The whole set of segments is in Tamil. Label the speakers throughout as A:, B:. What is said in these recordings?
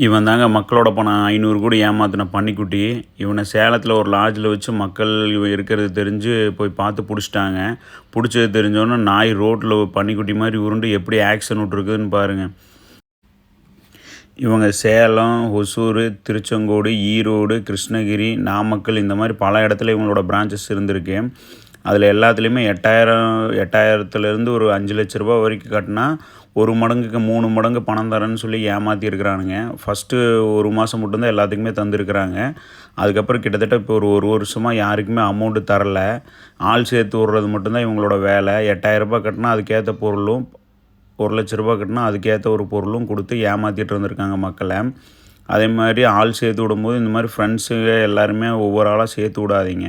A: இவன் தாங்க மக்களோட பணம் 500 கோடி ஏமாத்தின பன்னிக்குட்டி. இவனை சேலத்தில் ஒரு லாட்ஜில் வச்சு மக்கள் இவன் இருக்கிறது தெரிஞ்சு போய் பார்த்து பிடிச்சிட்டாங்க. பிடிச்சது தெரிஞ்சோன்னே நாய் ரோட்டில் பன்னிக்குட்டி மாதிரி உருண்டு எப்படி ஆக்ஷன் விட்ருக்குதுன்னு பாருங்கள். இவங்க சேலம், ஒசூர், திருச்செங்கோடு, ஈரோடு, கிருஷ்ணகிரி, நாமக்கல் இந்த மாதிரி பல இடத்துல இவங்களோட பிரான்ச்சஸ் இருந்திருக்கு. அதில் எல்லாத்துலேயுமே 8000லேருந்து ஒரு 5 லட்ச ரூபா வரைக்கும் கட்டினா 1 மடங்குக்கு 3 மடங்கு பணம் தரேன்னு சொல்லி ஏமாற்றிருக்கிறானுங்க. ஃபஸ்ட்டு 1 மாதம் மட்டும்தான் எல்லாத்துக்குமே தந்துருக்குறாங்க. அதுக்கப்புறம் கிட்டத்தட்ட இப்போ ஒரு வருஷமாக யாருக்குமே அமௌண்ட்டு தரல. ஆள் சேர்த்து விட்றது மட்டும்தான் இவங்களோட வேலை. 8000 ரூபா கட்டினா அதுக்கேற்ற பொருளும், 1 லட்ச ரூபா கட்டினா அதுக்கேற்ற ஒரு பொருளும் கொடுத்து ஏமாற்றிட்டு இருந்திருக்காங்க மக்களை. அதே மாதிரி ஆள் சேர்த்து விடும்போது இந்த மாதிரி ஃப்ரெண்ட்ஸுங்க எல்லாருமே ஒவ்வொரு ஆளாக சேர்த்து விடாதீங்க.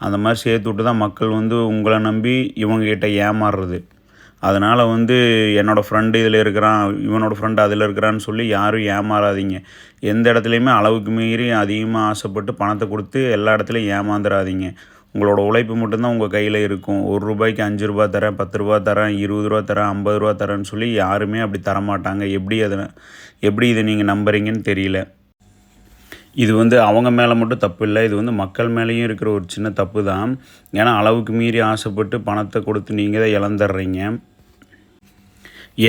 A: அந்த மாதிரி சேர்த்து விட்டு தான் மக்கள் உங்களை நம்பி இவங்ககிட்ட ஏமாறுறது. அதனால் என்னோடய ஃப்ரெண்டு இதில் இருக்கிறான், இவனோட ஃப்ரெண்டு அதில் இருக்கிறான்னு சொல்லி யாரும் ஏமாறாதீங்க. எந்த இடத்துலையுமே அளவுக்கு மீறி அதிகமாக ஆசைப்பட்டு பணத்தை கொடுத்து எல்லா இடத்துலையும் ஏமாந்துடாதீங்க. உங்களோட உழைப்பு மட்டும்தான் உங்கள் கையில் இருக்கும். 1 ரூபாய்க்கு 5 ரூபா தரேன், 10 ரூபா தரேன், 20 ரூபா தரேன், 50 ரூபா தரேன்னு சொல்லி யாருமே அப்படி தரமாட்டாங்க. எப்படி இதை நீங்கள் நம்புறீங்கன்னு தெரியல. இது அவங்க மேலே மட்டும் தப்பு இல்லை, இது மக்கள் மேலேயும் இருக்கிற ஒரு சின்ன தப்பு தான். ஏன்னா அளவுக்கு மீறி ஆசைப்பட்டு பணத்தை கொடுத்து நீங்கள் தான் இழந்துடுறீங்க.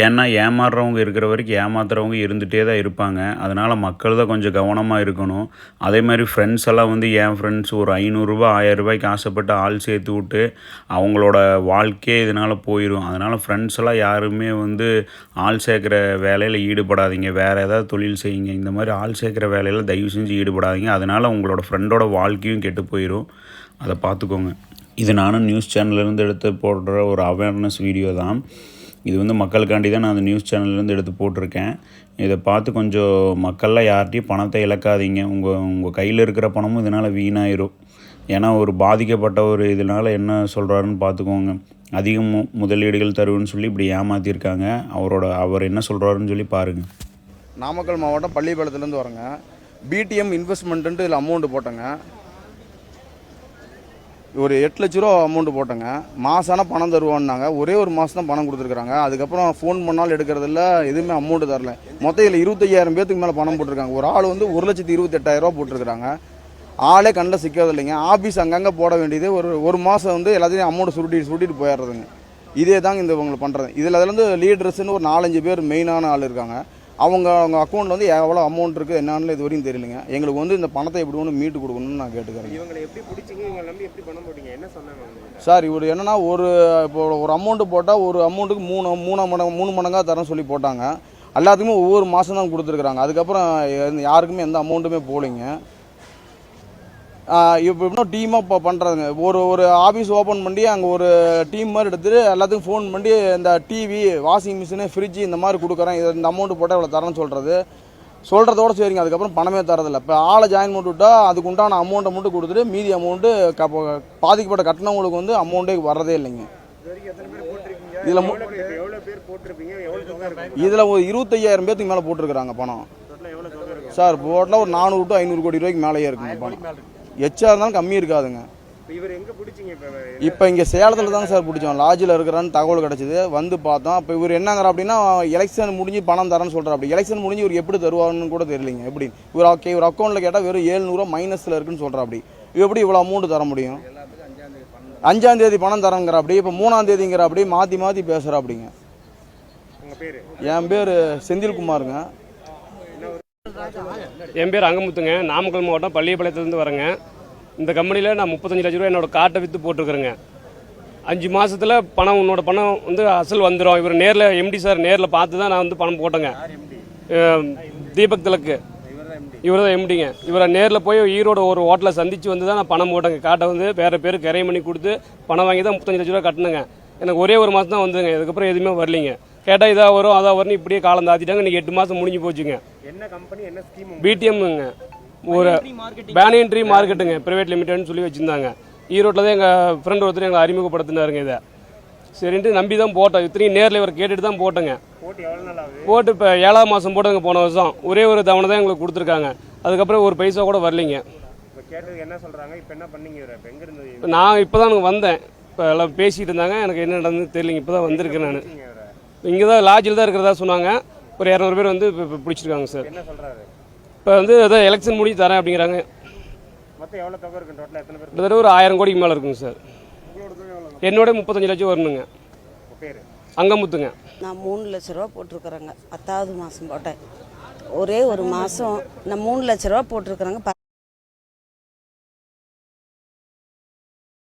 A: ஏன்னா ஏமாறுறவங்க இருக்கிற வரைக்கும் ஏமாத்துறவங்க இருந்துகிட்டே தான் இருப்பாங்க. அதனால் மக்கள் தான் கொஞ்சம் கவனமாக இருக்கணும். அதே மாதிரி ஃப்ரெண்ட்ஸ் எல்லாம் என் ஃப்ரெண்ட்ஸ் ஒரு 500 ரூபா 1000 ரூபாய்க்கு ஆசைப்பட்டு ஆள் சேர்த்து விட்டு அவங்களோட வாழ்க்கையே இதனால் போயிடும். அதனால் ஃப்ரெண்ட்ஸ் எல்லாம் யாருமே ஆள் சேர்க்குற வேலையில் ஈடுபடாதீங்க. வேறு ஏதாவது தொழில் செய்யுங்க. இந்த மாதிரி ஆள் சேர்க்குற வேலையில் தயவு செஞ்சு ஈடுபடாதீங்க. அதனால் உங்களோட ஃப்ரெண்டோட வாழ்க்கையும் கெட்டு போயிடும். அதை பார்த்துக்கோங்க. இது நானும் நியூஸ் சேனல்லேருந்து எடுத்து போடுற ஒரு அவேர்னஸ் வீடியோ தான். இது மக்களுக்காண்டி தான் நான் அந்த நியூஸ் சேனல்லேருந்து எடுத்து போட்டிருக்கேன். இதை பார்த்து கொஞ்சம் மக்கள்லாம் யார்கிட்டையும் பணத்தை இழக்காதீங்க. உங்கள் கையில் இருக்கிற பணமும் இதனால் வீணாயிரும். ஏன்னா ஒரு பாதிக்கப்பட்ட ஒரு இதனால் என்ன சொல்கிறாருன்னு பார்த்துக்கோங்க. அதிக முதலீடுகள் தருவேன்னு சொல்லி இப்படி ஏமாற்றிருக்காங்க. அவர் என்ன சொல்கிறாருன்னு சொல்லி பாருங்கள்.
B: நாமக்கல் மாவட்டம் பள்ளிப்பாளையத்துலேருந்து வரேங்க. பிடிஎம் இன்வெஸ்ட்மெண்ட்டு இதில் அமௌண்ட்டு போட்டேங்க. ஒரு 8 லட்ச ரூபா அமௌண்ட்டு போட்டேங்க. மாதம் பணம் தருவான்னாங்க. ஒரே ஒரு மாதம் தான் பணம் கொடுத்துருக்குறாங்க. அதுக்கப்புறம் ஃபோன் பண்ணாலும் எடுக்கிறதில்ல, எதுவுமே அமௌண்ட்டு தரல. மொத்தம் இதில் 25,000 பேத்துக்கு மேலே பணம் போட்டிருக்காங்க. ஒரு ஆள் 1,28,000 ரூபா போட்டிருக்கிறாங்க. ஆளே கண்ணில் சிக்கிறது இல்லைங்க. ஆஃபீஸ் அங்கங்கே போட வேண்டியது ஒரு மாதம் எல்லாத்தையும் அமௌண்ட்டு சுருட்டிட்டு போயிடுறதுங்க. இதே தாங்க இவங்களை பண்ணுறது. இதில் லீடர்ஸ்ன்னு ஒரு 4-5 பேர் மெயினான ஆள் இருக்காங்க. அவங்க அக்கௌண்ட்டில் எவ்வளோ அமௌண்ட் இருக்குது என்னன்னு இது வரையும் தெரியலைங்க. எங்களுக்கு இந்த பணத்தை எப்படி மீட்டு கொடுக்கணும்னு நான் கேட்டுக்கிறேன்.
C: இவங்களை எப்படி பிடிச்சிங்க? இவங்க நம்பி எப்படி பணம் போட்டீங்க? என்ன சொன்னாங்க
B: சார்? இவர் என்னன்னா இப்போ ஒரு அமௌண்ட்டு போட்டால் ஒரு அமௌண்ட்டுக்கு 3 மடங்காக தரேன்னு சொல்லி போட்டாங்க. எல்லாத்துக்குமே ஒவ்வொரு மாதம் தான் கொடுத்துருக்குறாங்க. அதுக்கப்புறம் யாருக்குமே எந்த அமௌண்ட்டுமே போகலைங்க. இப்போ இன்னும் டீமாக இப்போ பண்ணுறாங்க. ஒரு ஆஃபீஸ் ஓப்பன் பண்ணி அங்கே ஒரு டீம் மாதிரி எடுத்துகிட்டு எல்லாத்துக்கும் ஃபோன் பண்ணி இந்த டிவி, வாஷிங் மிஷினு, ஃப்ரிட்ஜு இந்த மாதிரி கொடுக்குறேன், இந்த அமௌண்ட்டு போட்டால் இவ்வளோ தரேன்னு சொல்கிறதோட சரிங்க. அதுக்கப்புறம் பணமே தரதில்லை. இப்போ ஆளை ஜாயின் பண்ணி விட்டால் அதுக்கு உண்டான அமௌண்ட்டை மட்டும் கொடுத்துட்டு மீதி அமௌண்ட்டு பாதிக்கப்பட்ட கட்டணவங்களுக்கு அமௌண்ட்டே வரதே இல்லைங்க. இதில் ஒரு 25,000 பேத்துக்கு மேலே போட்டிருக்கிறாங்க பணம். சார் போட்டால் ஒரு 400 to 500 கோடி ரூபாய்க்கு மேலேயே இருக்குங்க பணம். எச்சா இருந்தாலும் கம்மி இருக்காதுங்க. இப்போ இங்கே சேலத்தில் தாங்க சார் பிடிச்சோம். லாட்ஜில் இருக்கிறான்னு தகவல் கிடச்சிது. பார்த்தோம். இப்போ இவர் என்னங்கிற அப்படின்னா எலெக்ஷன் முடிஞ்சு பணம் தரேன்னு சொல்கிறார். அப்படி எலெக்ஷன் முடிஞ்சு இவர் எப்படி தருவாருன்னு கூட தெரியலைங்க. எப்படி இவர் அக்கௌண்ட்டில் கேட்டால் வெறும் 700 ரூபா மைனஸில் இருக்குன்னு சொல்கிறா. அப்படி எப்படி இவ்வளோ அமௌண்ட்டு தர முடியும்? 5ஆம் தேதி பணம் தரங்கிற அப்படி, இப்போ 3ஆம் தேதிங்கிற அப்படி மாற்றி பேசுகிறா. அப்படிங்க. என் பேர் செந்தில்குமாருங்க.
D: என் பேர் அங்கமுத்துங்க. நாமக்கல் மாவட்டம் பள்ளிப்பாளையத்துலேருந்து வரேங்க. இந்த கம்பெனியில் நான் 35 லட்ச ரூபா என்னோட காட்டை விற்று போட்டிருக்கிறேங்க. 5 மாதத்தில் பணம் உன்னோட பணம் அசல் வந்துடும். இவர் நேரில் எம்டி சார் நேரில் பார்த்து தான் நான் பணம் போட்டேங்க. தீபக் திலக்கு இவர் தான் எம்டிங்க. இவரை நேரில் போய் ஈரோடு ஒரு ஹோட்டலில் சந்தித்து தான் நான் பணம் போட்டேங்க. காட்டை வேறு பேருக்கு கரை பண்ணி கொடுத்து பணம் வாங்கி தான் 35 லட்ச ரூபா கட்டினேங்க. எனக்கு ஒரே ஒரு மாதம் தான் வந்துங்க. இதுக்கப்புறம் எதுவுமே வரலிங்க. கேட்டால் இதாக வரும் அதாக வரும்னு இப்படியே காலம் தாத்திட்டாங்க. இன்றைக்கி 8 மாதம் முடிஞ்சு போச்சுங்க.
C: என்ன கம்பெனி, என்ன ஸ்கீம்?
D: பிடிஎம்ங்க. ஒரு பேனியன் ட்ரீ மார்க்கெட்டுங்க, ப்ரைவேட் லிமிடெட்னு சொல்லி வச்சுருந்தாங்க. ஈரோட்டில் தான் எங்கள் ஃப்ரெண்ட் ஒருத்தர் எங்களை அறிமுகப்படுத்தினாருங்க. இதை சரின்ட்டு நம்பி தான் போட்டோம். இத்தனையும் நேரில் இவர் கேட்டுட்டு தான் போட்டோங்க. போட்டு இப்போ 7ஆம் மாதம் போட்டோங்க. போன வருஷம் ஒரே ஒரு தவணை தான் எங்களுக்கு கொடுத்துருக்காங்க. அதுக்கப்புறம் ஒரு பைசா கூட வரலைங்க.
C: என்ன சொல்கிறாங்க? இப்போ என்ன பண்ணீங்க?
D: நான் இப்போ தான் வந்தேன். இப்போ எல்லாம் பேசிகிட்டு இருந்தாங்க. எனக்கு என்ன நடந்ததுன்னு தெரியலைங்க. இப்போ தான் வந்திருக்கேன் நான். இங்கே தான் லாட்ஜில் தான் இருக்கிறதா சொன்னாங்க. ஒரு 200 பேர் இப்போ பிடிச்சிருக்காங்க சார்.
C: என்ன சொல்கிறாரு?
D: இப்போ வந்து ஏதோ எலெக்ஷன் முடிஞ்சு தரேன் அப்படிங்கிறாங்க.
C: மொத்தம் எவ்வளோ தொகை இருக்கு டோட்டலாக எத்தனை பேர்?
D: கிட்டத்தட்ட ஒரு 1000 கோடிக்கு மேலே இருக்குங்க சார். என்னோட 35 லட்சம் வரணுங்க.
C: பேர்
D: அங்கமுத்துங்க.
E: நான் 3 லட்ச ரூபா போட்டிருக்கிறேங்க. 10வது மாதம் போட்டேன். ஒரே ஒரு மாதம் நான் 3 லட்ச ரூபா போட்டிருக்கிறேங்க.